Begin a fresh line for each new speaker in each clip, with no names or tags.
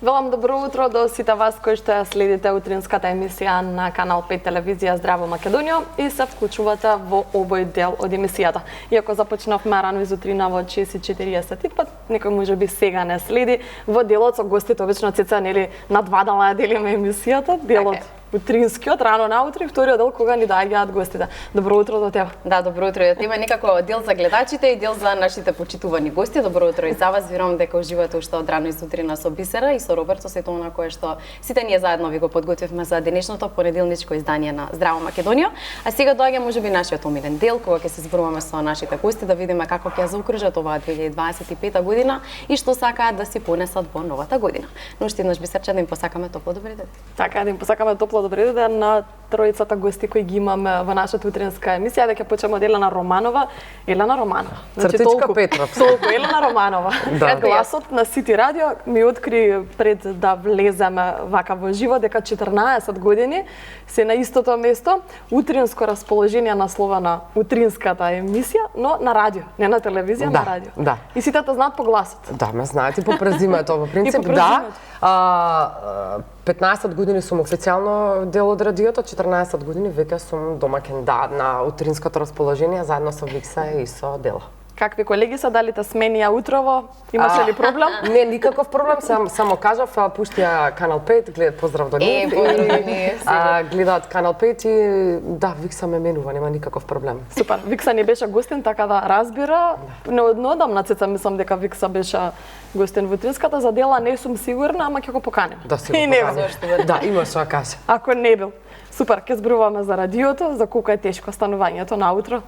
Велам добро утро до сите вас кои што ја следите утринската емисија на Канал 5 телевизија Здраво Македонија и се вклучувате во овој дел од емисијата. Иако започнавме рано изутрина во 6:45, некој можеби сега не следи во делот со гостите, обично Цеца нели на два дела ја делиме емисијата, делот утринскиот, рано наутро и вториот дел кога ни доаѓаат гостите. Добро утро до тебе.
Да, добро утро. Ја има некако дел за гледачите и дел за нашите почитувани гости. Добро утро и за вас. Верувам дека уживате уште од рано изутрина со Бисера и со Роберто, сето она кое што сите ние заедно ви го подготвивме за денешното понеделничко издание на Здраво Македонија. А сега доаѓа можеби нашиот омилен дел кога ќе се зборуваме со нашите гости да видиме како ќе заокружат оваа 2025 година и што сакаат да си понесат во новата година. Но уште еднаш Бисерче да им посакаме топло добри ден.
Така, да им посакаме топло добри ден на тројцата гости кои ги имаме во нашата утринска емисија. Дека почнеме од Елена Романова. Елена Романова.
Цртичка Петров.
Толку Елена Романова.
Да.
Гласот на Сити Радио ми откри пред да влеземе вака во живот дека 14 години се на истото место, утринско расположение наслова на утринската емисија, но на радио, не на телевизија, на радио.
Да.
И сите те знаат по гласот.
Да, ме знаат и по презимето, во принцип, да. 15 години сум официјално дел од радиото, 14 години веќе сум домаќин на утринското расположение заедно со Викса и со Дела.
Какви колеги се, дали те сменија утрово? Имаше ли проблем?
Не, никаков проблем, само кажав, пуштија Канал 5, поздрав до нив. Гледаат Канал 5 и да, Викса ме менува, нема никаков проблем.
Супер, Викса не беше гостин, така да разбира. Неодамна Цеца мислам дека Викса беше гостин во утринската, за Дела не сум сигурна, ама ќе го поканем.
Да, се го поканем. Да, има што да каже.
Ако не бил. Супер, ќе зборуваме за радиото, за колку е тешко станувањето наутро.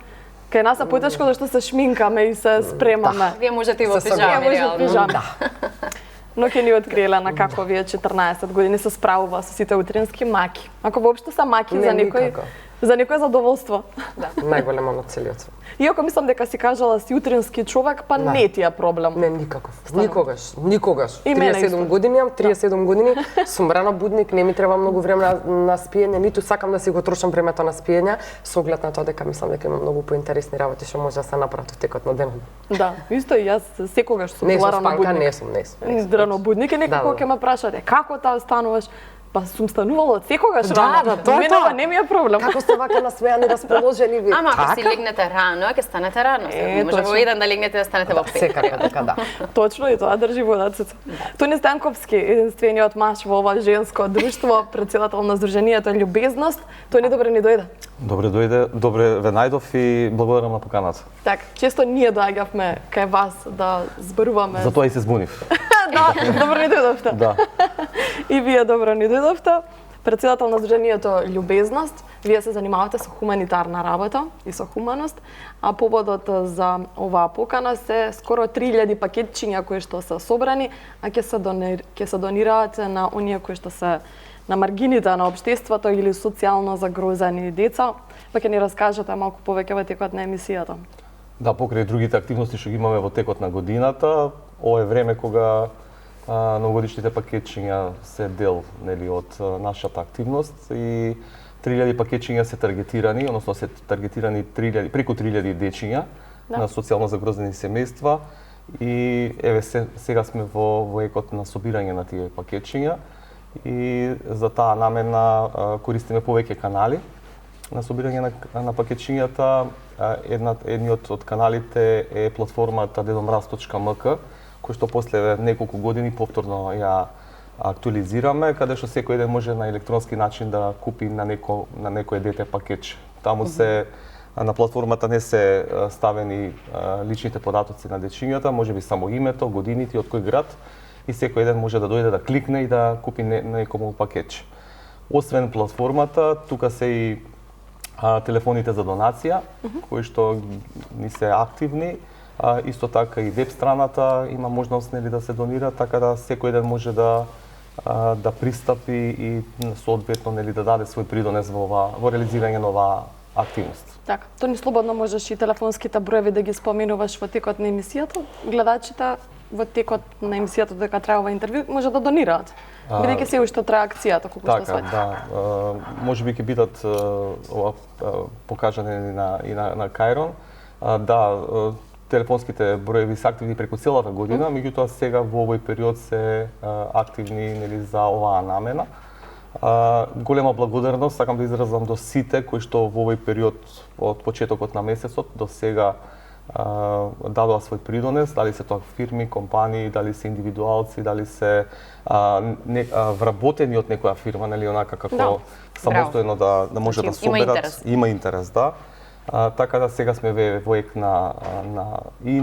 Кај нас е потешко зашто се шминкаме и се спремаме.
Да. Вие можете и во пижами,
реално. Да. Но ќе ни откриела на како вие 14 години се справува со сите утрински маки. Ако воопшто се маки за некој задоволство.
Да. Најголемо од целиот свет.
Иако мислам дека си кажала си утрински човек, па не ти е проблем.
Не, никаков. Никогаш. 37 години имам, 37 години, сум рано будник, не ми треба многу време на спиење, ниту сакам да си го трошам времето на спиење, со оглед на тоа дека мислам дека има многу поинтересни работи што може да се направат во текот на денот.
Да, исто и јас секогаш сум била рано будник.
Не сум.
Рано будник и некако ќе ме прашате како таа стануваш? Па сум станувала од секогаш рано.
Да,
тоа не ми е проблем.
Како сте вака насмејани, расположени ви?
Ама ако си легнете рано, ќе станете рано. Може во 1 да легнете да станете во 5.
Секако така, да.
Точно и тоа држи водаците. Тони Станковски, единствениот маж во ова женско друштво, претседател на Сдруженијето Љубезност, тој добре ни дојде.
Добре дојде, добре ве најдов и благодарам на поканата.
Така, често ние доаѓавме кај вас да зборуваме.
Затоа и се збунив.
Да, добро ни дојдовте.
Да.
И вие добро ни дојдовте. Председател на Сдруженијето Љубезност, вие се занимавате со хуманитарна работа и со хуманост, а поводот за оваа покана се скоро 3000 пакетчиња кои што се собрани, а ќе се донираат на оние кои што се на маргините на општеството или социјално загрозени деца. Па ќе ни раскажете малку повеќе во текот на емисијата.
Да, покрај другите активности што ги имаме во текот на годината, ова е време кога новогодишните пакетчиња се дел нели од нашата активност и 3000 пакетчиња се таргетирани, односно се таргетирани преку 3000 дечиња на социјално загрозени семејства и еве сега сме во екот на собирање на тие пакетчиња и за таа намена користиме повеќе канали на собирање на пакетчињата. Едниот од каналите е платформата dedomraz.mk, кој што после неколку години повторно ја актуализираме, каде што секој ден може на електронски начин да купи на некој дете пакетче. Таму се на платформата не се ставени личните податоци на дечињата, можеби само името, годините, од кој град, и секој ден може да дојде да кликне и да купи некому пакетче. Освен платформата, тука се и телефоните за донација, кои што ни се активни. Исто така и веб страната има можност нели да се донира, така да секој ден може да пристапи и соодветно нели да даде свој придонес во реализирање на оваа активност.
Така, Тони, слободно можеш и телефонските броеви да ги споменуваш во текот на емисијата. Гледачите во текот на емисијата дека трае ова интервју може да донираат. Бидејќи се уште трае акцијата, колку што сваќам.
Така, да. Можеби ќе бидат покажани и на Кајрон. Да, телефонските броеви се активни преку целата година, меѓутоа сега во овој период се активни нели за оваа намена. Голема благодарност сакам да изразам до сите кои што во овој период од почетокот на месецот до сега дадоа свој придонес, дали се тоа фирми, компании, дали се индивидуалци, дали се вработени од некоја фирма, нели онака како самостојно да може да соберат. Има интерес, да. Така да сега сме во ек и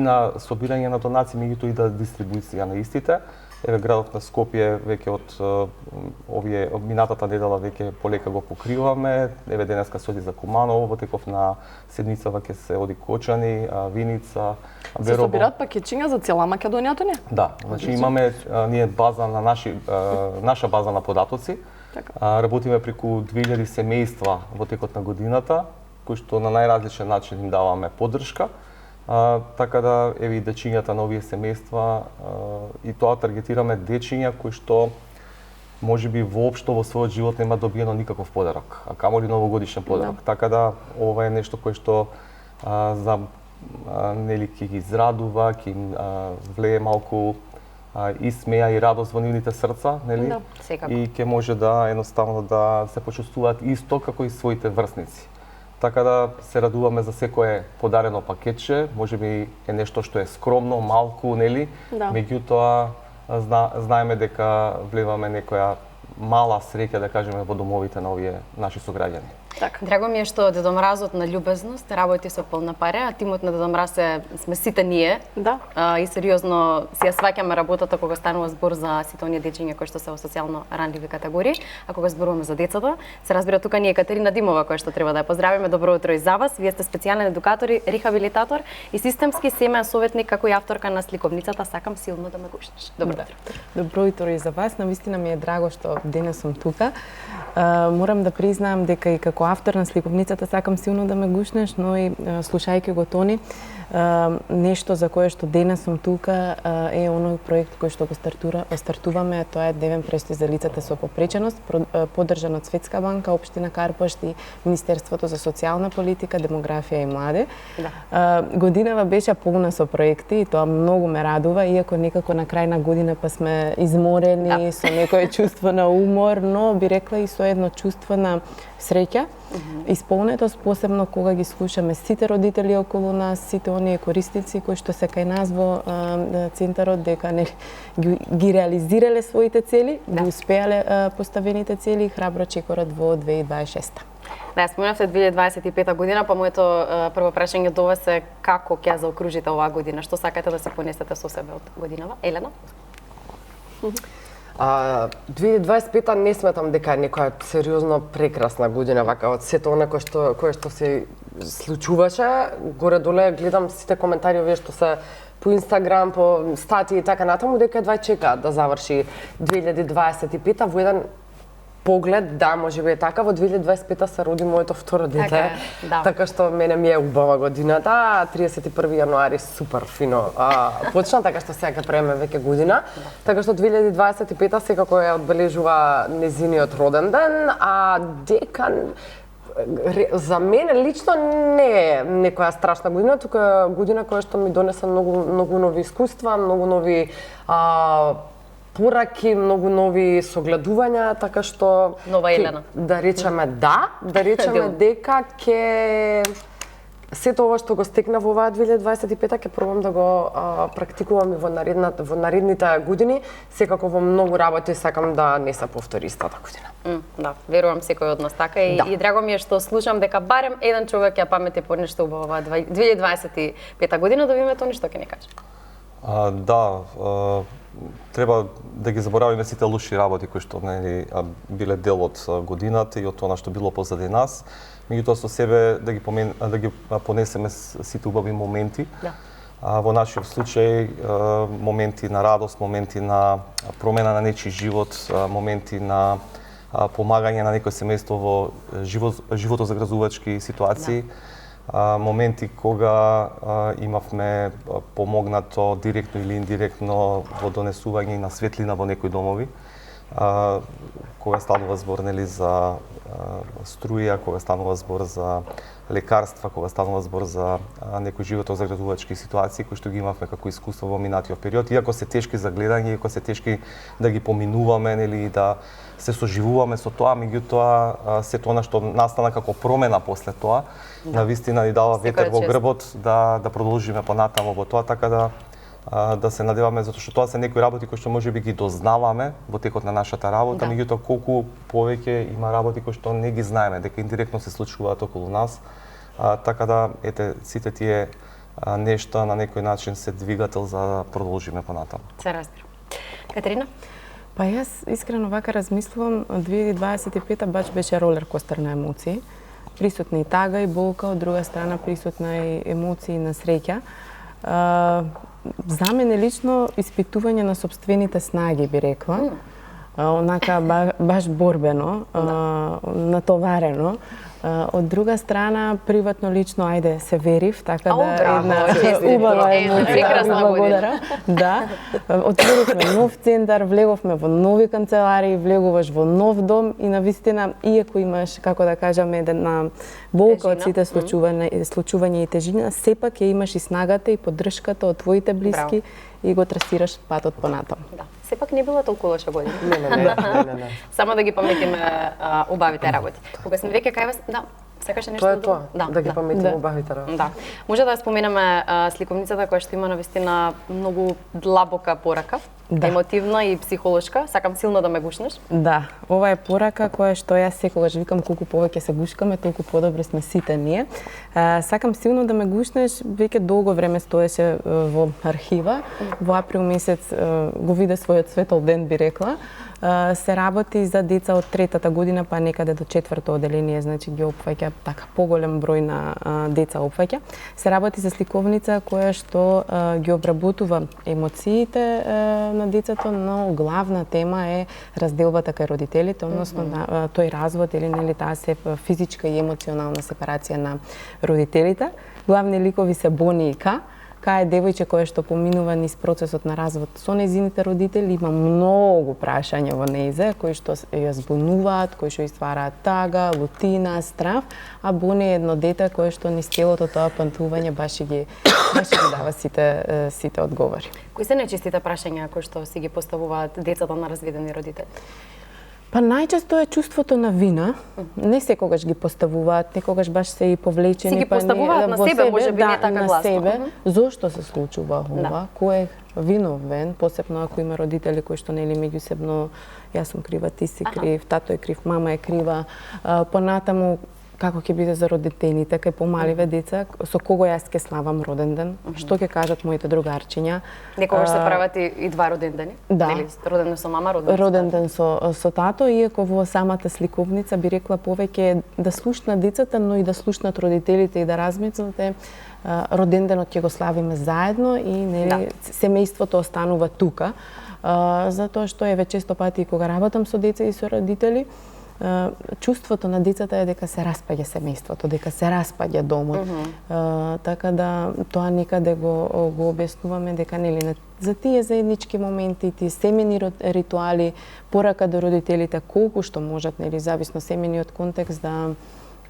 на собирање на донации, меѓутоа и да дистрибуција на истите. Еве градот на Скопје веќе од минатата недела веќе полека го покриваме. Еве денеска се оди за Куманово, во теков на седмицава ќе се оди Кочани, Виница, Берово.
Се собираат пакетчиња за цела Македонија тоа не?
Да, значи имаме ние база на наша база на податоци. Работиме преку 2000 семејства во текот на годината, кои што на најразличен начин им даваме поддршка. Така да, еве и дечињата на овие семејства, и тоа таргетираме дечиња кои што можеби воопшто во својот живот нема добиено никаков подарок, а камоли новогодишен подарок. Така да, ова е нешто кое што нели ќе ги израдува, ќе им влее малку и смеја и радост во нивните срца, нели? И ќе може да едноставно да се почувствуваат исто како и своите врсници. Така да се радуваме за секое подарено пакетче, можеби е нешто што е скромно, малку, нели? Меѓутоа знаеме дека влеваме некоја мала среќа, да кажеме, во домовите на овие наши сограѓани.
Драго ми е што Дедо Мразот на љубезност работи со полна паре, а тимот на Дедо Мраз сме сите ние. И сериозно си ја сваќаме работата кога станува збор за сите оние дечиња кои што се во социјално ранливи категории, а кога зборуваме за децата, се разбира тука ни е Катерина Димова која што треба да ја поздравиме. Добро утро и за вас. Вие сте специјален едукатор, рехабилитатор и системски семеен советник, како и авторка на сликовницата Сакам силно да ме гушнеш. Добро утро.
Добро утро и за вас. Навистина ми е драго што денес сум тука. Морам да признаам дека и како автор на сликовницата Сакам силно да ме гушнеш, но и слушајќи го Тони, нешто за кое што денес сум тука е оној проект кој што го стартуваме, тоа е Девен престој за лицата со попреченост, поддржан од Светска банка, Општина Карпошт и Министерството за социјална политика, демографија и млади. Годинава беше полна со проекти и тоа многу ме радува, иако некако на крај на година па сме изморени, со некое чувство на умор, но би рекла и со едно чувство на среќа, исполнетост, посебно кога ги слушаме сите родители околу нас, сите оние корисници кои што се кај нас во центарот, дека ги реализирале своите цели, ги успеале поставените цели и храбро чекорат во 2026.
Да, споменавте 2025 година, па моето прво прашање до вас е како ќе заокружите оваа година? Што сакате да се понесете со себе од годинава? Елена?
2025 не сметам дека е некоја сериозно прекрасна година, вака од сето она кое што се случуваше. Горе-доле гледам сите коментари овие што се по Инстаграм, по статии и така натаму, дека едва чекаат да заврши 2025 во еден поглед, да, можеби е така, во 2025 се роди моето второ дете, така што мене ми е убава годината, 31 јануари супер фино почна, така што сега ќе преме веќе година, така што 2025 секако ја одбележува незиниот роден ден, а дека за мене лично не е некоја страшна година, тука е година која што ми донесе многу нови искуства, многу нови пораки, многу нови согледувања, така што
нова Елена.
Да речеме дека ќе сето ова што го стекнав во оваа 2025 ќе пробам да го практикувам и во наредните години, секако во многу работи сакам да не се повтори истата година.
Да, верувам секој од нас така и драго ми е што слушам дека барем еден човек ја памети по нешто убаво оваа 2025 година, да видиме тоа што ќе ни каже.
Треба да ги заборавиме сите лоши работи кои што биле дел од годината и од тоа што било позади нас. Меѓутоа со себе да ги понесеме сите убави моменти. Во нашиот случај моменти на радост, моменти на промена на нечи живот, моменти на помагање на некој семејство во животозагрозувачки ситуации. Моменти кога имавме помогнато директно или индиректно во донесување на светлина во некои домови. кога станува збор нели за струја, кога станува збор за лекарства, кога станува збор за некои животозагрижувачки ситуации кои што ги имавме како искуство во минатиот период, иако се тешки за гледање, иако се тешки да ги поминуваме нели да се соживуваме со тоа, меѓутоа сето она што настана како промена после тоа, навистина ни дава ветер во грбот да продолжиме понатаму во тоа, така да се надеваме, затоа што тоа се некои работи кои што можеби ги дознаваме во текот на нашата работа, меѓутоа колку повеќе има работи кои што не ги знаеме, дека индиректно се случуваат околу нас, така да ете сите тие нешта на некој начин се двигател за да продолжиме понатаму.
Се разбира. Катерина?
Па јас искрено вака размислувам, 2025 баш беше ролер костер на емоции. Присутна и тага и болка, од друга страна присутна и емоции на среќа. За мене лично испитување на сопствените снаги би рекла. Онака баш борбено, натоварено. Од друга страна, приватно лично, ајде, се верив, така да една убава емоција, благодарам. Да, отворивме нов центар, влеговме во нови канцеларии, влегуваш во нов дом и навистина, иако имаш, како да кажам, една болка од сите случувања и тежина, сепак ја имаш и снагата и поддршката од твоите блиски и го трасираш патот понатаму.
Да. Сепак не била толку лоша година.
Не.
Само да ги паметиме убавите работи. Кога сме веќе кај вас, да, сакаше нешто
тоа е тоа, да ги паметиме убавите работи.
Да. Може да споменаме сликовницата која што има навистина многу длабока порака, емотивна и психолошка. Сакам силно да ме гушнеш.
Да, ова е порака која што јас секогаш викам колку повеќе се гушкаме, толку подобри сме сите ние. Сакам силно да ме гушнеш, веќе долго време стоеше во архива. Во април месец го виде својот светол ден, би рекла. Се работи за деца од третата година па некаде до четврто оделение, значи ги опфаќа така поголем број на деца опфаќа. Се работи за сликовница која што ги обработува емоциите на децето, но главна тема е разделбата кај родителите, односно тој развод или нели таа се физичка и емоционална сепарација на родителите. Главни ликови се Бони и Ка. Ка е девојче кое што поминува низ процесот на развод со нејзините родители, има многу прашања во нејзе кои што ја збунуваат, кои што ствараат тага, лутина, страв, а Бони е едно дете кое што низ целото тоа пантување баш ги дава сите одговори.
Кои се најчестите прашања кои што си ги поставуваат децата на разведени родители?
Па најчесто е чувството на вина. Не секогаш ги поставуваат, некогаш баш се и повлечени.
Си ги поставуваат на себе, можеби не така гласно.
Себе. Зошто се случува ова? Кој е виновен, посебно ако има родители кои што нели меѓусебно јас сум крива, ти си крив, тато е крив, мама е крива. Понатаму како ќе биде за родителите, кај помаливе деца, со кого јас ќе славам роден ден, што ќе кажат моите другарчиња.
Некогаш се прават и два роден дени?
Да.
Или роден ден со мама,
роден ден со тато, иако во самата сликовница би рекла повеќе да слушнат децата, но и да слушнат родителите и да размислат роден денот ќе го славиме заедно и нели семејството останува тука. Затоа што еве често пати кога работам со деца и со родители, чувството на децата е дека се распаѓа семејството, дека се распаѓа домот. Така да тоа некаде го објаснуваме дека нели за тие заеднички моменти, тие семени ритуали, порака до родителите колку што можат нели зависно семениот контекст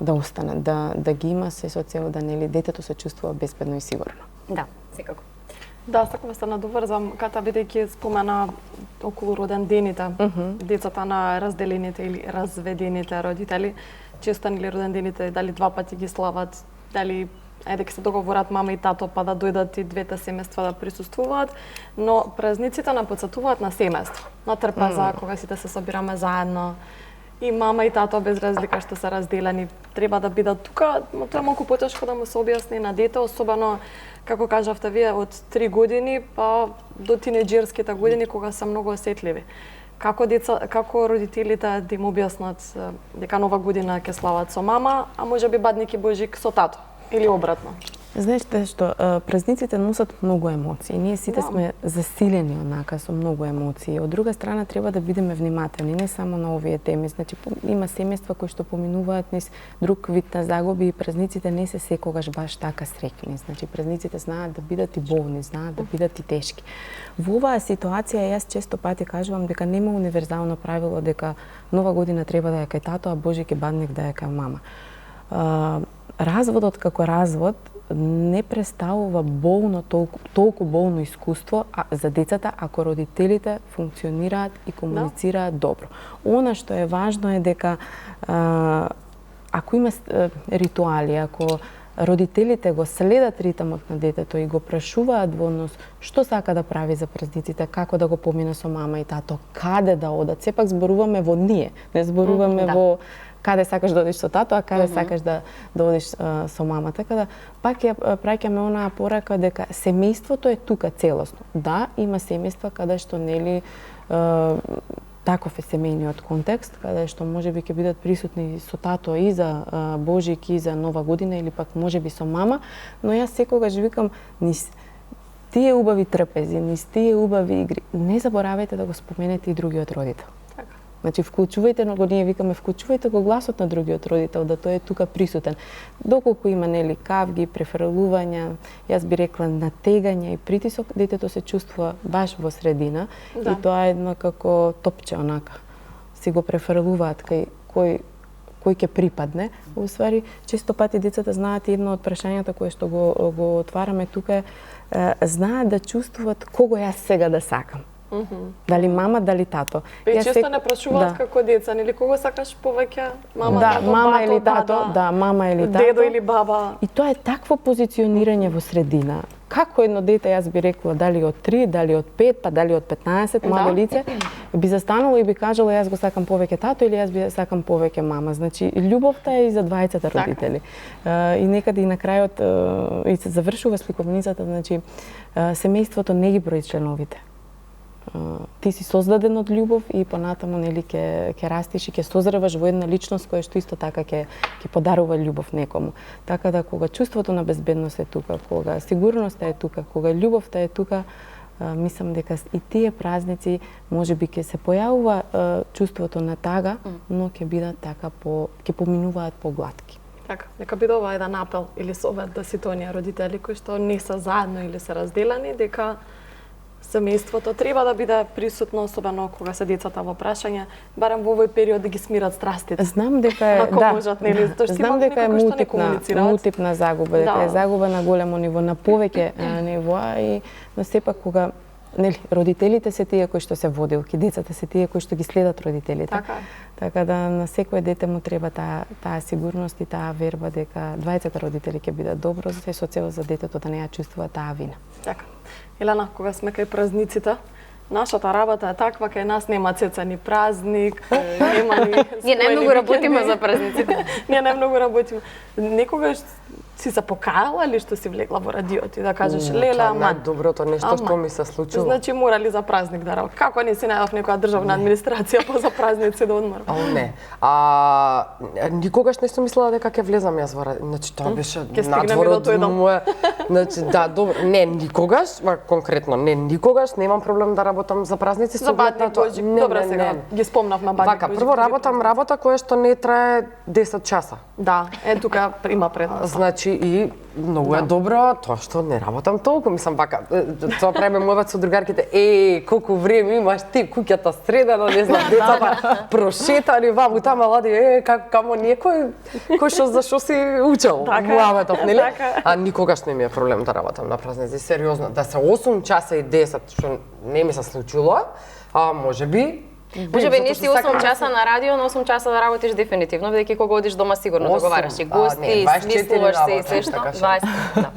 да останат, да ги има се со цел да нели детето се чувствува безбедно и сигурно.
Да, секако.
Да, сакам да се надоврзам, ката бидејќи спомена околу роден дените, децата на разделените или разведените родители, често нели роден дените дали два пати ги слават, дали дека се договорат мама и тато па да дојдат и двете семејства да присуствуваат, но празниците не потсетуваат на семејство, на трпеза, кога сите се собираме заедно. И мама и тато без разлика што се разделени треба да бидат тука, но тоа е малку потешко да му се објасни на дете, особено како кажавте вие од 3 години па до тинеџерските години кога се многу осетливи. Како родителите да им објаснат дека нова година ќе слават со мама, а можеби бадник и Божик со тато или обратно?
Знаеш што, празниците носат многу емоции. Ние сите сме засилени онака со многу емоции. Од друга страна треба да бидеме внимателни, не само на овие теми. Значи има семејства кои што поминуваат низ друг вид на загуби и празниците не се секогаш баш така среќни. Значи празниците знаат да бидат и болни, знаат да бидат и тешки. Во оваа ситуација јас често пати кажувам дека нема универзално правило дека Нова година треба да е кај тато, а Божјки бадник да е кај мама. Разводот како развод не представува болно, толку болно искуство за децата ако родителите функционираат и комуницираат добро. Она што е важно е дека ако има ритуали, ако родителите го следат ритмот на детето и го прашуваат во однос што сака да прави за празниците, како да го помине со мама и тато, каде да одат, сепак зборуваме во ние, не зборуваме во каде сакаш да одиш со тато, а каде сакаш да одиш со мама. Така да, пак ја праќаме онаа порака дека семејството е тука целосно. Да, има семејства каде што нели таков е семејниот контекст, каде што можеби ќе бидат присутни со тато и за Божик и за Нова година или пак можеби со мама, но јас секогаш викам низ тие убави трпези, низ тие убави игри, не заборавајте да го споменете и другиот родител. Значи, вклучувајте, но ние викаме, вклучувајте го гласот на другиот родител, да тој е тука присутен. Доколку има, нели, кавги, префрлувања, јас би рекла натегање и притисок, детето се чувствува баш во средина и тоа е едно како топче, онака. Си го префрлуваат кај кој ќе припадне. Уствари, често пати децата знаат и едно од прашањата кое што го отвараме тука, знаат да чувствуваат кого јас сега да сакам. Дали мама, дали тато.
И често не прашуваат како деца, нели кого сакаш повеќе? Мама, тато,
мама или тато, мама или тато.
Дедо или баба.
И тоа е такво позиционирање во средина. Како едно дете, јас би рекла, дали од 3, дали од 5, па дали од 15, младо лице, би застанало и би кажало јас го сакам повеќе тато или јас би сакам повеќе мама. Значи, љубовта е и за двајцата родители. И некаде и на крајот и се завршува сликовницата, значи, семејството не ги брои членовите. Ти си создаден од љубов и понатаму нели ќе растиш и ќе созреваш во една личност која што исто така ќе подарува љубов некому. Така да кога чувството на безбедност е тука, кога сигурноста е тука, кога љубовта е тука, мислам дека и тие празници можеби ќе се појавува чувството на тага, но ќе бидат така ќе поминуваат поглатки.
Така, нека биде ова еден апел или совет да сите оние родители кои што не се заедно или се разделени, дека семејството треба да биде присутно, особено кога се децата во прашање, барем во овој период да ги смират страстите.
Знам дека е знам дека е мултипна загуба, дека е загуба на големо ниво, на повеќе нивоа и но сепак кога нели родителите се тие кои што се водилки, децата се тие кои што ги следат родителите. Така да на секое дете му треба таа сигурност и таа верба дека двајцата родители ќе бидат добро за се со цел за детето да не ја чувствува таа вина.
Така. Елена, кога сме кај празниците, нашата работа е таква, кај нас нема цецани празник, нема ни...
Ние најмногу работиме за празниците.
Ние најмногу работиме. Некогаш си се покајала или што си влегла во радиото и да кажеш, леле, ама...
Доброто нешто што ми се случува.
Значи, морали за празник да работи. Како не си најдов некоја државна администрација за празници да одмора?
Не. Никогаш не сум мислела дека ќе влезам јас во радио. Значи, тоа беше надвор од моја... Значи, да, добро. Не, никогаш, конкретно, не, никогаш немам проблем да работам за празници.
За Бадник Божик. Добре, сега ги спомнав на Бадник Божик.
Прво работам работа која што не трае 10 часа.
Да, тука има предност.
Значи и многу е добро тоа што не работам толку, мислам вака, тоа правиме мојот со другарките, колку време имаш ти, куќата средена, не знам, децата прошетани ваму тама лади, камо некој кој што за што си учел муаветот, нели? А никогаш не ми е проблем да работам на празници, сериозно, да се 8 часа и 10, што не ми се случило, а можеби
Можеби не си 8 часа на радио, но 8 часа да работиш дефинитивно, бидејќи кога одиш дома сигурно договараш и гости, смислуваш се и се што. 20, да.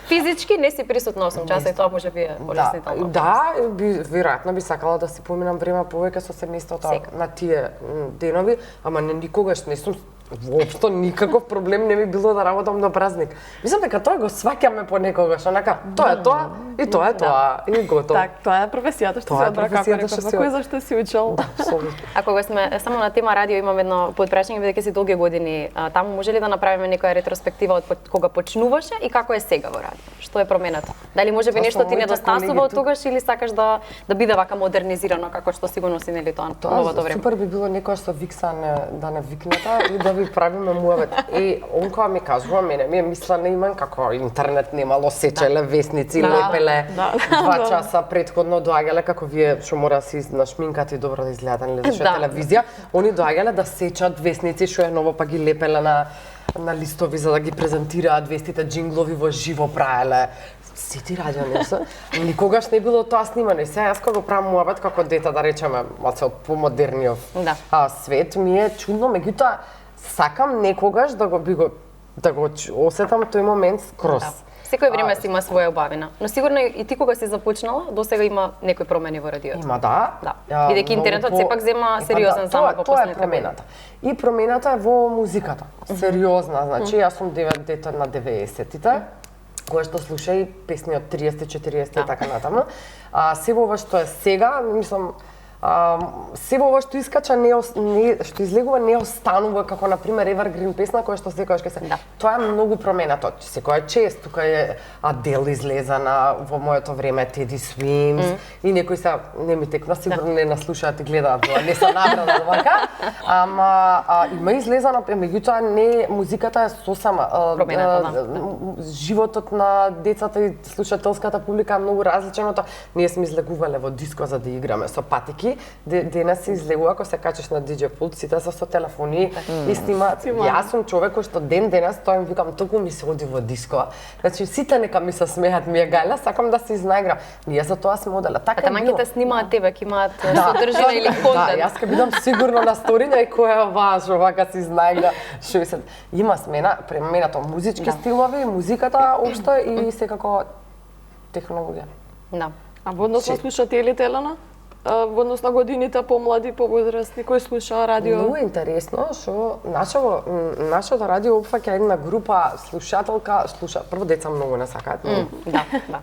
Физички не си присутна 8 часа и тоа можеби е болеснително.
Да, веројатно би сакала да си поминам време повеќе со семејството на тие денови, ама никогаш не сум воопшто никаков проблем не би било да работам на празник. Мислам дека тоа го сваќаме понекогаш, онака, тоа е тоа и тоа е тоа и готово.
Так, тоа е професијата што се одбра, како реков, за кој зашто си учел.
Апсолутно.
А кога сме само на тема радио, имам едно подпрашање, бидејќи си долги години таму, може ли да направиме некоја ретроспектива од кога почнуваше и како е сега во радио? Што е променато? Дали можеби нешто ти недостасува од тогаш или сакаш да биде вака модернизирано како што сигурно си нели тоа новото време?
Супер би било некој што викса да не викнета и да ви правиме муавет. Он кога ми кажува мене, ми е мислена имам како интернет немало, сечеле весници, лепеле, 2 часа претходно доаѓале како вие што мора да си нашминкати добро да изгледате, нели, зашто е телевизија, они доаѓале да сечат весници што е ново, па ги лепеле на листови за да ги презентираат вестите, джинглови во живо правеле. Сети радио нешто. Никогаш не било тоа снимано. И сега јас кога го правам муабет како дете, да речеме, малце од помодерниот свет, ми е чудно, меѓутоа сакам некогаш да го осетам тој момент скроз.
Секој време си има своја убавина. Но сигурно и ти кога си започнала, досега има некои промени во радиото.
Има, да.
Бидејќи интернетот сепак зема сериозен замак во последните години.
Тоа е промената. И промената е во музиката. Сериозна, значи јас сум дете на 90-тите, кое што слуша и песни од 30-40 и така натаму. Се ова што е сега, мислам, се ова што искача што излегува не останува како на пример Evergreen песна која што секогаш ќе се. Тоа е многу променато. Секоја чест, тука е Адел излезана во моето време, Teddy Swims и некои се не ми текна, сигурно не наслушаат и гледаат, не се набрала вака. Ама има излезана, меѓутоа не музиката е сосема. Животот на децата и слушателската публика е многу различен од тоа. Ние сме излегувале во диско за да играме со патики. Денес се излегува, ако се качиш на DJ пулт, сите со телефони и снимаат. Јас сум човек кој што денес стоим, викам, толку ми се оди во диско. Значи, сите нека ми се смеат, ми е гајла, сакам да се изнаиграм. Ние за тоа сме одела. Така
таманките снимаат тебе, ќе имаат содржина или контент.
Да, јас ќе бидам сигурно на сторина и која е важно, вака се изнаигра. Има смена, пременато музички стилови, музиката општо и секако технологија.
Да.
А во однос на слушателите, Елена? Во однос на годините, помлади, повозрастни, кои слушаа радио?
Многу интересно што нашето радио опфаќа една група слушателка, прво деца многу не сакаат.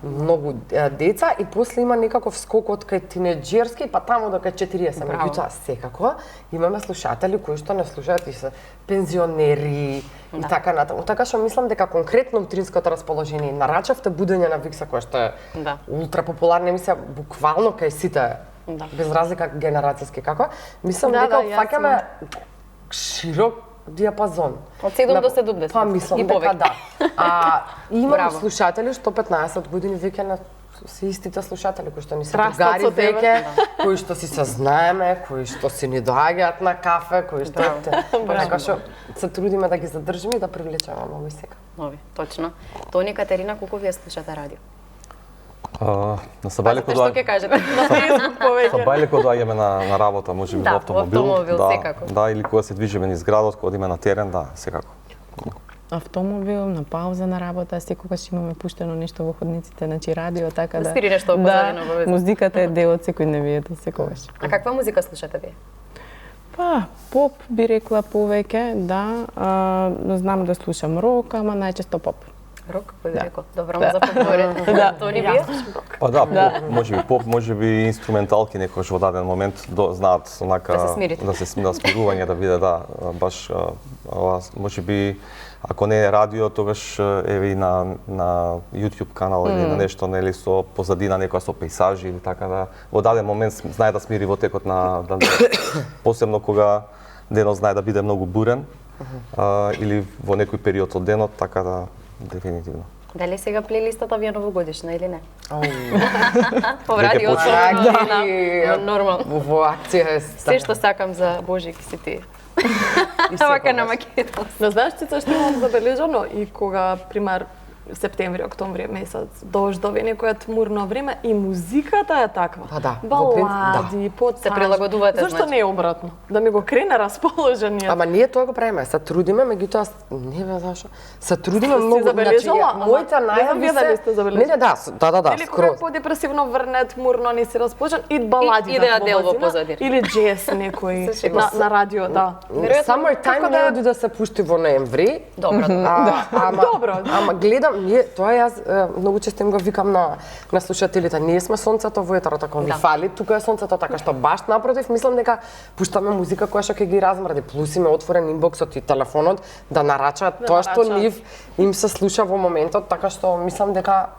Многу деца и после има некаков скок од кај тинеџерски, па таму до кај 40. Меѓутоа секако имаме слушатели кои што не слушаат и се пензионери и така натаму. Така што мислам дека конкретно утринското расположение на рачевте будење на Викса кој што е ултра популарна емисија буквално кај сите. Без разлика генерацијски како. Мислам дека фаќаме широк диапазон.
Од 7 до 70.
Па мислам дека да. Имам слушатели што 15 години веќе на се истите слушатели кои што ни се другари веќе, кои што си се знаеме, кои што си ни доаѓаат на кафе, кои што така што се трудиме да ги задржиме и да привлечеме нови сега.
Нови, точно. Тони, Катерина, колку вие слушате радио?
На Сабајле кога
Што ќе кажете? На Facebook повеќе.
Сабајле кога доаѓаме на работа, можеби во автомобил.
Во автомобил, секако.
Да, или кога се движиме низ градот, кога одиме на терен, да, секако.
Автомобил, на пауза на работа, секогаш имаме пуштено нешто во ходниците, значи радио, така да.
Спири нешто опозорено во веза.
Музиката е дел од секојдневието, секогаш.
А каква музика слушате вие?
Па, поп би рекла повеќе, да, знам да слушам рок, ама најчесто поп.
Рок, кој би рекол? Добро, ма запомнете. Да, Тони вие?
Па да, поп, можеби инструменталки некојаш во даден момент знаат онака
да се смирите.
Да смирување да биде, да, баш можеби ако не е радио, тогаш еве и на YouTube канал или на нешто, нели, со позадина некоја со пејзажи или така да во даден момент знае да смири во текот на посебно кога денот знае да биде многу бурен или во некој период од денот, така да дефинитивно.
Дали сега плейлистата ви е новогодишна или не? По
Веќе
радио, нормално.
Во акција е
Се што сакам за Божик си ти. Вака на македонски.
Не знаеш ти што имам забележано и кога, пример, септември, октомври месец, дождови, некоја тмурно време и музиката е таква.
Па да, во
балади, потажни.
Се прилагодувате,
Зошто
значи?
не е обратно? Да ми го крене расположението.
Ама ние тоа го правиме, се трудиме, меѓутоа не бе зашо. Се трудиме
Сте
многу,
забележала? Ама,
моите
не знам
најави
вие дали сте забележали.
Не, да,
Или кога
скроз.
е по-депресивно врне, тмурно, не си расположен, и балади
Иде
во
Адел во
позадина,
позадина.
или джез некој
Се сигурно.
на радио, да.
Summer
како
Time
да-
не оди да се пушти во ноември.
Добро.
Добро.
Ама гледам, ние, тоа јас многу често им го викам на слушателите, ние сме сонцето во етерот, ако ви фали, тука е сонцето, така што баш напротив, мислам дека пуштаме музика која што ќе ги размради, плюс им е отворен инбоксот и телефонот да нарачаат тоа што нив им се слуша во моментот, така што мислам дека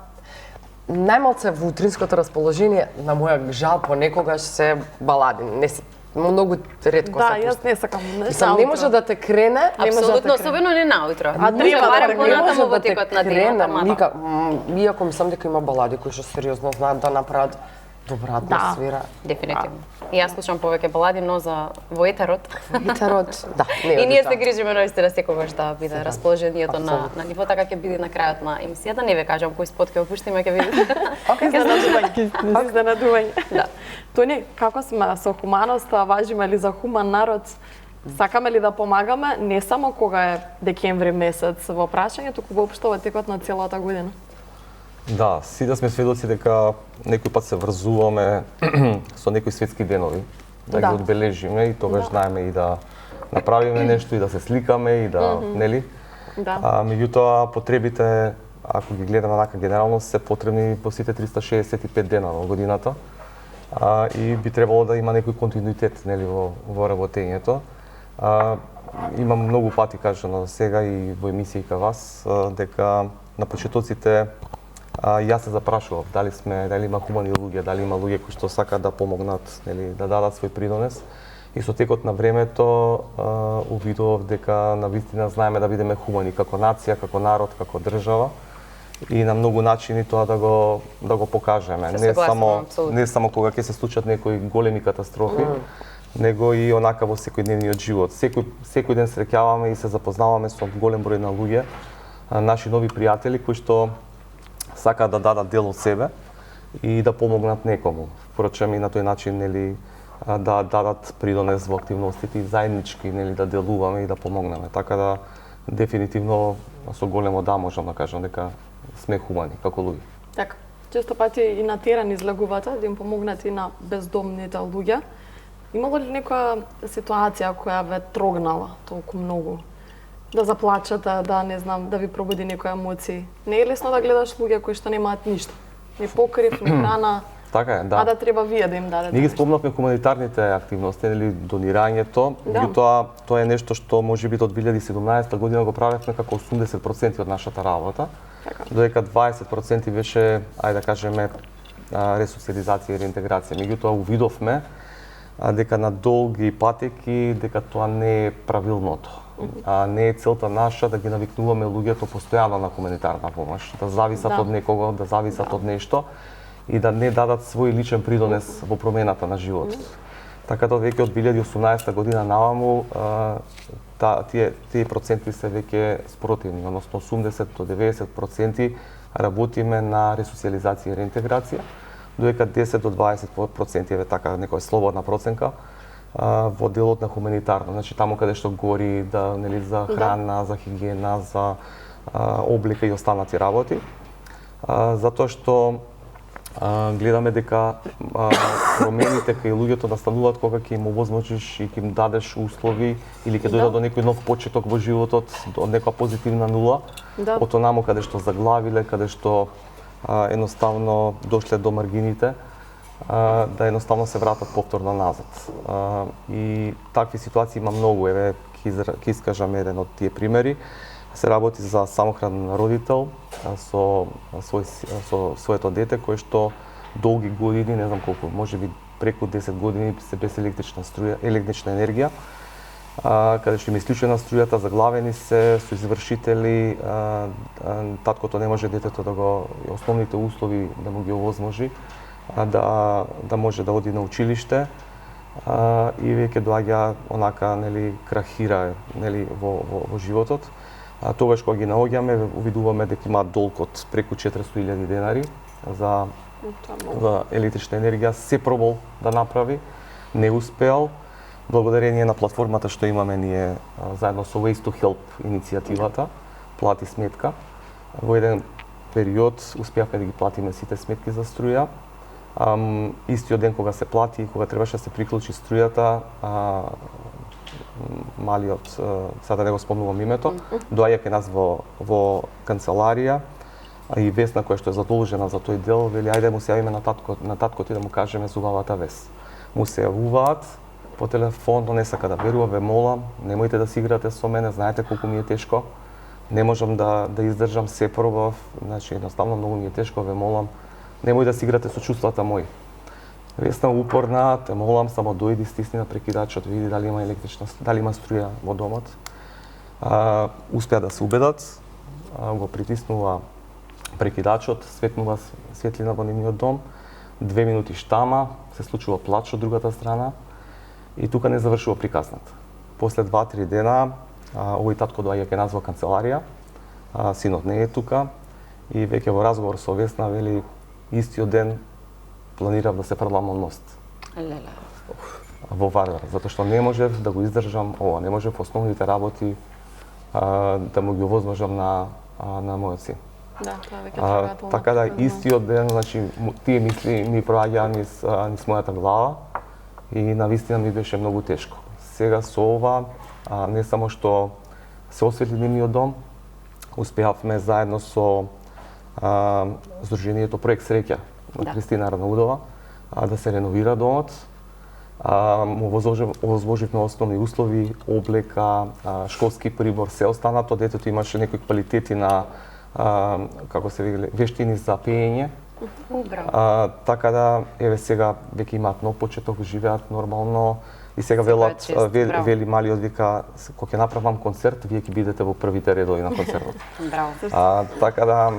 најмалце во утринското расположение на моја жал понекогаш се балади, не се многу ретко
Да,
се
јас
пушти.
не сакам.
Мислам, не може да те крене, не може да те
Апсолутно,
крене.
особено не наутро.
А треба
барем
да
понатаму во текот на денот, ама да.
Иако мислам дека има балади кои што сериозно знаат да направат добра атмосфера.
Дефинитивно. И јас слушам повеќе балади, но за во етерот.
Гитарот, да, не
И ние
оди
се
тоа.
грижиме наистина секогаш да биде расположението на
Апсолутно.
ниво така ќе биде на крајот на емисијата. Не ве кажам кој спот ќе опуштиме, ќе видите.
Изненадување.
Да.
Тони, како сме со хуманоста, важиме ли за хуман народ? Сакаме ли да помагаме не само кога е декември месец во прашање, туку воопшто во текот на целата година?
Да, сите сме сведоци дека некој пат се врзуваме со некои светски денови, да ги одбележиме и тогаш знаеме и да направиме нешто и да се сликаме и да, нели?
Да.
Меѓутоа потребите, ако ги гледаме онака генерално, се потребни во сите 365 дена во годината. И би требало да има некој континуитет, нели, во работењето. Имам многу пати кажано сега и во емисии кај вас дека на почетоците јас се запрашував дали има хумани луѓе, дали има луѓе кои што сакаат да помогнат, нели, да дадат свој придонес. И со текот на времето увидов дека навистина знаеме да бидеме хумани како нација, како народ, како држава. И на многу начини тоа да го покажеме. Не само кога ќе се случат некои големи катастрофи, него и онака во секојдневниот живот. Секој ден среќаваме и се запознаваме со голем број на луѓе, наши нови пријатели кои што сакаат да дадат дел од себе и да помогнат некому. Впрочем и на тој начин, нели, да дадат придонес во активностите и заеднички, нели, да делуваме и да помогнеме. Така да дефинитивно со големо да можам да кажам дека сме хумани како луѓе.
Така. Често пати и натерани излегувате да им помогнат и на бездомните луѓе. Имало ли некоја ситуација која ве трогнала толку многу? Да заплачете, да не знам, да ви пробуди некои емоции. Не е лесно да гледаш луѓе кои што немаат ништо. Ни покрив, ни храна.
Така е, да.
А да треба вие да им дадете.
Ние ги спомнавме хуманитарните активности, нели, донирањето, меѓутоа тоа е нешто што можеби до 2017 година го правевме како 80% од нашата работа.
Така.
Додека 20% беше, ајде да кажеме, ресоциализација и реинтеграција. Меѓутоа увидовме дека на долги патеки дека тоа не е правилното. Не е целта наша да ги навикнуваме луѓето постојано на хуманитарна помош, да зависат од некого, да зависат од нешто и да не дадат свој личен придонес во промената на животот. Така да веќе од 2018 година наваму тие проценти се веќе спротивни, односно 80 до 90% работиме на ресоциализација и реинтеграција, додека 10 до 20% е така некоја слободна проценка во делот на хуманитарно, значи таму каде што говори да, нели, за храна, за хигиена, за облика и останати работи. Затоа што гледаме дека промените кај луѓето настануваат кога ќе им овозможиш и ќе им дадеш услови или ќе дојдат до некој нов почеток во животот, од некоја позитивна нула, од онаму каде што заглавиле, каде што едноставно дошле до маргините, да едноставно се вратат повторно назад. И такви ситуации има многу, еве ќе искажам еден од тие примери. Се работи за самохран родител со своето дете кој што долги години, не знам колку, можеби преку 10 години се без електрична енергија, каде што им исклучена струјата, заглавени се со извршители, таткото не може детето да го основните услови да му ги овозможи, да може да оди на училиште, и веќе доаѓа онака, нели, крахира, нели, во животот. Тогаш кога ги наоѓаме, увидуваме дека имаат долг од преку 400.000 денари за електрична енергија. Се пробал да направи, не успеал. Благодарение на платформата што имаме ние заедно со Waste to Help иницијативата, плати сметка. Во еден период успеавме да ги платиме сите сметки за струја. Истиот ден кога се плати, кога требаше да се приклучи струјата, малиот, сега не го спомнувам името, доаѓа кај нас во канцеларија, и Весна која што е задолжена за тој дел, вели ајде му се јавиме на таткот и да му кажеме за убавата вест. Му се јавуваат по телефон, но не сака да верува, ве молам, немојте да си играте со мене, знаете колку ми е тешко. Не можам да издржам, се пробав, значи едноставно многу ми е тешко, ве молам, немој да си играте со чувствата мои. Весна упорна, те молам, само дојди, стисни на прекидачот, види дали има дали има струја во домот. Успеа да се убедат, го притиснува прекидачот, светнува светлина во нивниот дом, 2 минути штама, се случува плач од другата страна и тука не завршува приказната. После 2-3 дена, овој татко доаѓа кај нас во канцеларија, синот не е тука и веќе во разговор со Весна вели истиот ден планирав да се фрлам од мост. Во Вардар, затоа што не можев да го издржам ова, не можев основните работи да му ги овозможам на мојот син.
Да, тоа веќе трагателно.
Така да истиот ден, значи тие мисли ми проаѓаа низ мојата глава и навистина ми беше многу тешко. Сега со ова не само што се осветли нивниот дом, успеавме заедно со Сдруженијето Проект Среќа на Кристина Арнаудова да се реновира домот. Му овозможивме основни услови, облека, школски прибор, се останато, детето имаше некои квалитети на како се вели, вештини за пеење. Така да, еве сега веќе имаат нов почеток, живеат нормално и сега велат, вели малиот вика, кога ќе направам концерт, вие ќе бидете во првите редови на концертот.
Браво.
Така да,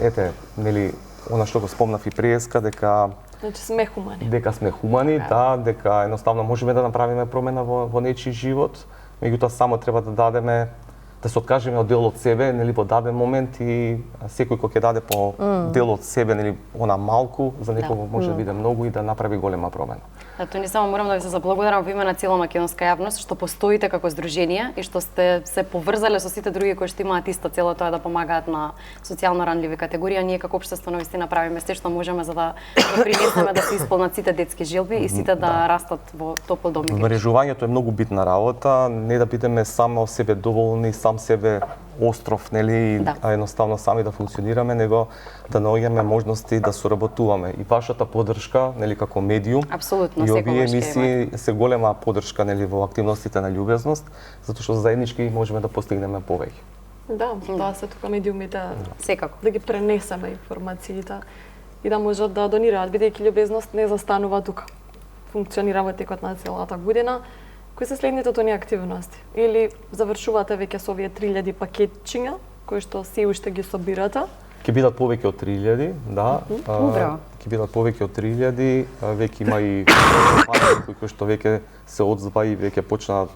ете, нели, она што го спомнав и преска, дека
Значи сме хумани.
Дека сме хумани, да, дека едноставно можеме да направиме промена во нечи живот, меѓутоа само треба да дадеме, да се откажеме од дел од себе, нели, во даден момент и секој кој ќе даде по дел од себе, нели, она малку, за некого може да биде многу и да направи голема промена.
Тоа не само морам да ви се заблагодарам во име на цела македонска јавност што постоите како здружение и што сте се поврзале со сите други кои што имаат иста цела, тоа да помагаат на социјално ранливи категории. Ние како општество навистина правиме се што можеме за да допринесеме да се исполнат сите детски желби и сите да растат во топол дом.
Мрежувањето е многу битна работа, не да бидеме само себе доволни, сам себе остров, нели, едноставно сами да функционираме, него да наоѓаме можности да соработуваме. И вашата поддршка, нели, како медиум,
апсолутно,
и овие емисии се голема поддршка, нели, во активностите на љубезност, затоа што заеднички можеме да постигнеме повеќе.
Да, тоа се тука медиумите,
секако,
да ги пренесеме информациите и да можат да донираат, бидејќи љубезност не застанува тука. Функционира во текот на целата година. Кои се следните тони активности? Или завршувате веќе со овие 3000 пакетчиња, кои што се уште ги собирате?
Ќе бидат повеќе од 3000, да. Ќе бидат повеќе од 3000, веќе има и кои што веќе се одзва и веќе почнаа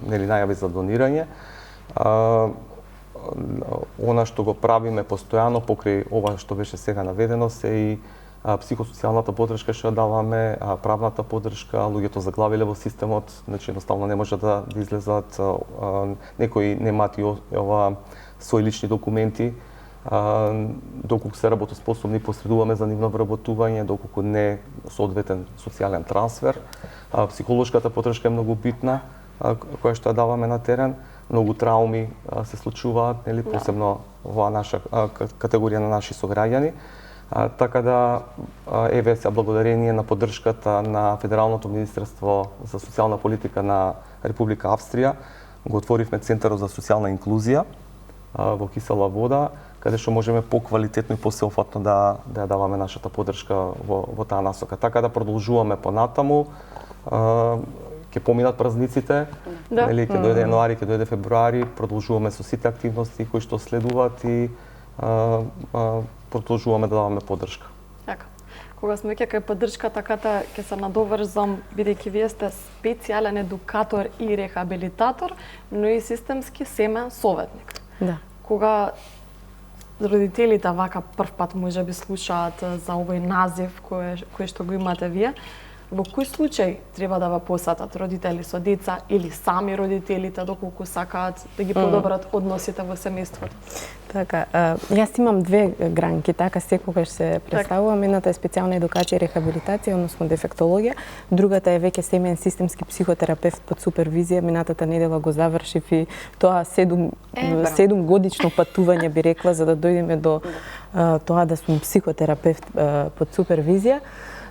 нели најави за донирање. Она што го правиме постојано покрај ова што беше сега наведено се и психосоцијалната поддршка што ја даваме, правната поддршка, луѓето заглавиле во системот, значи едноставно не може да излезат, некои немаат и ова своји лични документи, доколку се работоспособни посредуваме за нивно вработување, доколку не соодветен социјален трансфер. Психолошката поддршка е многу битна, која што ја даваме на терен. Многу трауми се случуваат, нели, посебно во наша категорија на наши сограѓани. Така да, еве се благодарение на поддршката на Федералното министерство за социјална политика на Република Австрија, го отворивме Центарот за социјална инклузија во Кисела Вода, каде што можеме поквалитетно и посеопфатно да ја даваме нашата поддршка во таа насока. Така да продолжуваме понатаму, ќе поминат празниците, нели, ќе дојде јануари, ќе дојде февруари, продолжуваме со сите активности кои што следуваат и продолжуваме да даваме поддршка.
Така. Кога сме веќе кај поддршка, така ќе се надоврзам, бидејќи вие сте специјален едукатор и рехабилитатор, но и системски семен советник.
Да.
Кога родителите вака прв пат можеби слушаат за овој назив кој што го имате вие, во кој случај треба да ве посетат родители со деца или сами родителите доколку сакаат да ги подобрат односите во семејството?
Така, јас имам две гранки, така секогаш се представувам. Едната е специјална едукација и рехабилитација, односно дефектологија. Другата е веќе семеен системски психотерапевт под супервизија. Минатата недела го завршив и тоа 7 годично патување би рекла за да дојдеме до тоа да сум психотерапевт под супервизија.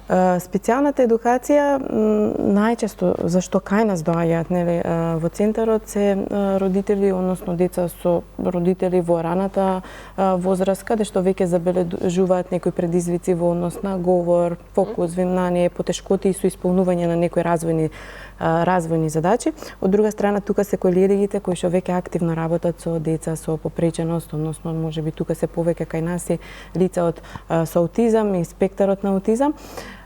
Специјалната едукација најчесто зашто кај нас доаѓаат нели во центарот се родители, односно деца со родители во раната возраст каде што веќе забележуваат некои предизвици во однос на говор, фокус, внимание, потешкоти и со исполнување на некои развојни задачи. Од друга страна тука се колегите кои што веќе активно работат со деца со попреченост, односно можеби тука се повеќе кај нас и лица со аутизам и спектарот на аутизам.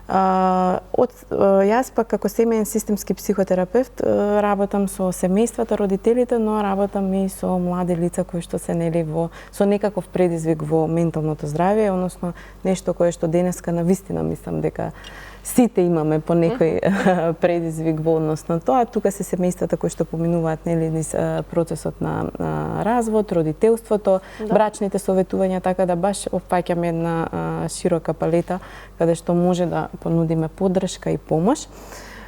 Јас пак како семеен системски психотерапевт работам со семејствата, родителите, но работам и со млади лица кои што се нели со некаков предизвик во менталното здравје, односно нешто кое што денеска навистина мислам дека сите имаме по некој предизвик во однос на тоа. Тука се семејствата кои што поминуваат нели низ процесот на развод, родителството, брачните советувања, така да баш опфаќаме една широка палета каде што може да понудиме поддршка и помош.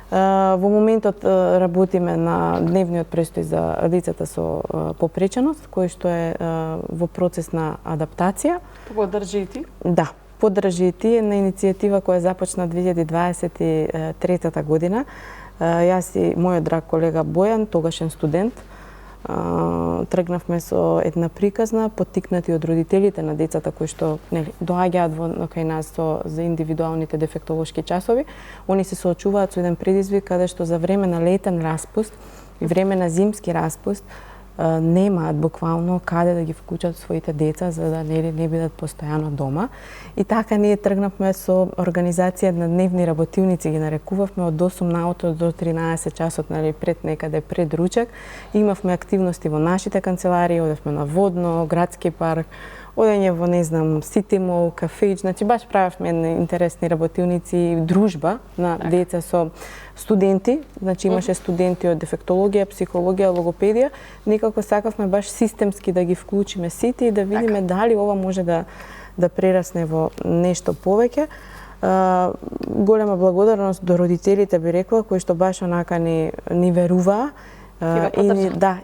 Во моментот работиме на дневниот престој за лицата со попреченост, кој што е во процес на адаптација.
Поддржи ти?
Да. Поддржи ти е на иницијатива која започна 2023 година. Јас и мојот драг колега Бојан, тогашен студент, тргнавме со една приказна, поттикнати од родителите на децата кои што нели доаѓаат кај нас за индивидуалните дефектолошки часови. Они се соочуваат со еден предизвик каде што за време на летен распуст и време на зимски распуст немаат буквално каде да ги вклучат своите деца за да не бидат постојано дома. И така ние тргнавме со организација на дневни работилници, ги нарекувавме од 8 наутро до 13 часот, нали, некаде пред ручек. Имавме активности во нашите канцеларии, одевме на Водно, Градски парк, одење во, не знам, Сити Мол, кафеич, значи баш правевме интересни работилници, дружба на деца со студенти, значи имаше студенти од дефектологија, психологија, логопедија, некако сакавме баш системски да ги вклучиме сите и да видиме дали ова може да прерасне во нешто повеќе. Голема благодарност до родителите би рекла, кои што баш онака ни веруваа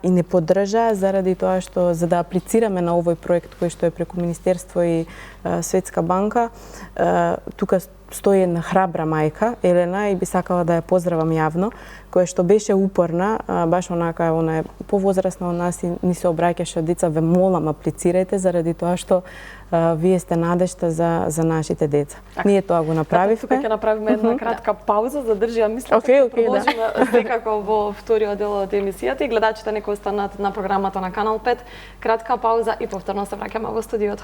и не поддржаа заради тоа што за да аплицираме на овој проект кој што е преку Министерство и Светска банка, тука стои една храбра мајка, Елена, и би сакала да ја поздравам јавно, која што беше упорна, баш онака, она е повозрасна од нас и ни се обраќаше: деца, ве молам, аплицирајте, заради тоа што вие сте надежта за нашите деца. Ние тоа го направивме.
Тука ќе направиме една кратка пауза, задржи ја мислам, ќе продолжиме секако во вториот дел од емисијата и гледачите нека останат на програмата на Канал 5. Кратка пауза и повторно се враќаме во студиото.